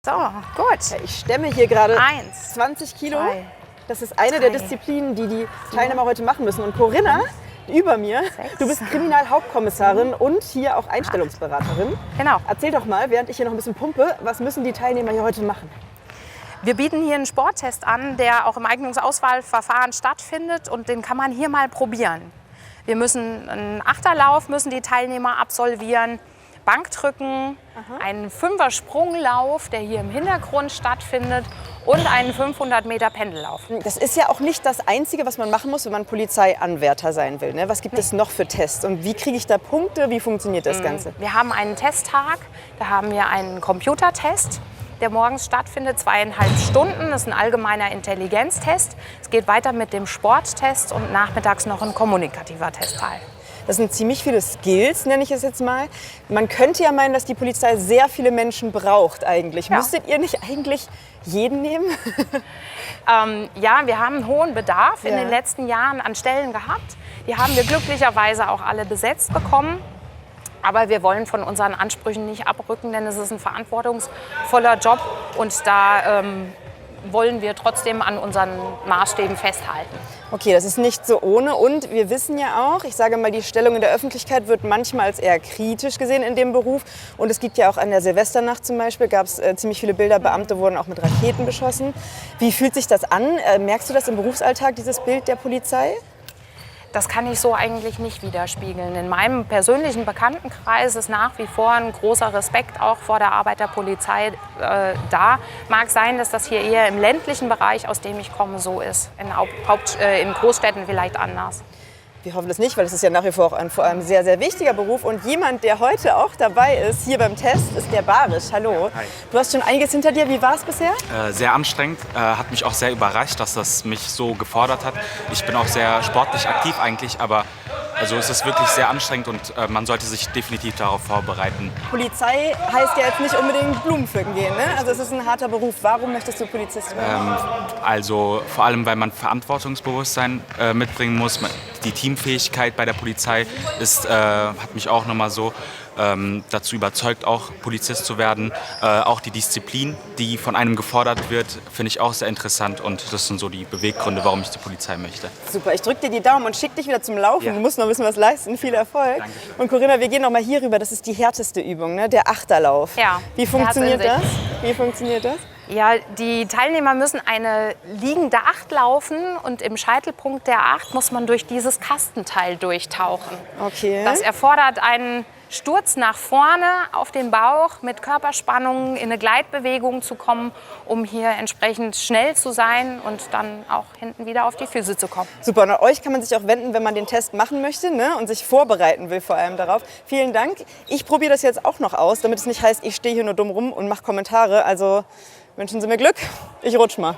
So, gut. Ja, ich stemme hier gerade 1, 20 Kilo. 2, Das ist eine der Disziplinen, die die Teilnehmer heute machen müssen. Und Corinna, über mir, 6, du bist Kriminalhauptkommissarin und hier auch Einstellungsberaterin. Genau. Erzähl doch mal, während ich hier noch ein bisschen pumpe, was müssen die Teilnehmer hier heute machen? Wir bieten hier einen Sporttest an, der auch im Eignungsauswahlverfahren stattfindet und den kann man hier mal probieren. Wir müssen einen Achterlauf, müssen die Teilnehmer absolvieren, Bankdrücken, einen 5er-Sprunglauf, der hier im Hintergrund stattfindet und einen 500 Meter Pendellauf. Das ist ja auch nicht das Einzige, was man machen muss, wenn man Polizeianwärter sein will. Ne? Was gibt es noch für Tests und wie kriege ich da Punkte? Wie funktioniert das Ganze? Wir haben einen Testtag, da haben wir einen Computertest, der morgens stattfindet, 2,5 Stunden. Das ist ein allgemeiner Intelligenztest. Es geht weiter mit dem Sporttest und nachmittags noch ein kommunikativer Testteil. Das sind ziemlich viele Skills, nenne ich es jetzt mal. Man könnte ja meinen, dass die Polizei sehr viele Menschen braucht eigentlich. Ja. Müsstet ihr nicht eigentlich jeden nehmen? Ja, wir haben einen hohen Bedarf in Ja. den letzten Jahren an Stellen gehabt. Die haben wir glücklicherweise auch alle besetzt bekommen. Aber wir wollen von unseren Ansprüchen nicht abrücken, denn es ist ein verantwortungsvoller Job und da wollen wir trotzdem an unseren Maßstäben festhalten. Okay, das ist nicht so ohne. Und wir wissen ja auch, ich sage mal, die Stellung in der Öffentlichkeit wird manchmal als eher kritisch gesehen in dem Beruf. Und es gibt ja auch an der Silvesternacht zum Beispiel, gab es ziemlich viele Bilder, Beamte wurden auch mit Raketen beschossen. Wie fühlt sich das an? Merkst du das im Berufsalltag, dieses Bild der Polizei? Das kann ich so eigentlich nicht widerspiegeln. In meinem persönlichen Bekanntenkreis ist nach wie vor ein großer Respekt auch vor der Arbeit der Polizei da. Mag sein, dass das hier eher im ländlichen Bereich, aus dem ich komme, so ist. In Großstädten vielleicht anders. Wir hoffen das nicht, weil es ist ja nach wie vor auch ein vor allem sehr, sehr wichtiger Beruf. Und jemand, der heute auch dabei ist, hier beim Test, ist der Barisch. Hallo. Hi. Du hast schon einiges hinter dir. Wie war es bisher? Sehr anstrengend, hat mich auch sehr überrascht, dass das mich so gefordert hat. Ich bin auch sehr sportlich aktiv eigentlich, aber also es ist wirklich sehr anstrengend und man sollte sich definitiv darauf vorbereiten. Polizei heißt ja jetzt nicht unbedingt Blumen pflücken gehen, ne? Also es ist ein harter Beruf. Warum möchtest du Polizist werden? Also vor allem, weil man Verantwortungsbewusstsein mitbringen muss. Die Teamfähigkeit bei der Polizei hat mich auch nochmal so dazu überzeugt, auch Polizist zu werden. Auch die Disziplin, die von einem gefordert wird, finde ich auch sehr interessant. Und das sind so die Beweggründe, warum ich zur Polizei möchte. Super, ich drücke dir die Daumen und schicke dich wieder zum Laufen. Ja. Du musst noch ein bisschen was leisten. Viel Erfolg. Dankeschön. Und Corinna, wir gehen noch mal hier rüber. Das ist die härteste Übung, ne? Der Achterlauf. Ja, Wie funktioniert der hat's das? in Wie funktioniert das? Ja, die Teilnehmer müssen eine liegende Acht laufen und im Scheitelpunkt der Acht muss man durch dieses Kastenteil durchtauchen. Okay. Das erfordert einen Sturz nach vorne auf den Bauch mit Körperspannung in eine Gleitbewegung zu kommen, um hier entsprechend schnell zu sein und dann auch hinten wieder auf die Füße zu kommen. Super, und an euch kann man sich auch wenden, wenn man den Test machen möchte, ne? Und sich vorbereiten will vor allem darauf. Vielen Dank. Ich probiere das jetzt auch noch aus, damit es nicht heißt, ich stehe hier nur dumm rum und mache Kommentare. Also wünschen Sie mir Glück. Ich rutsch mal.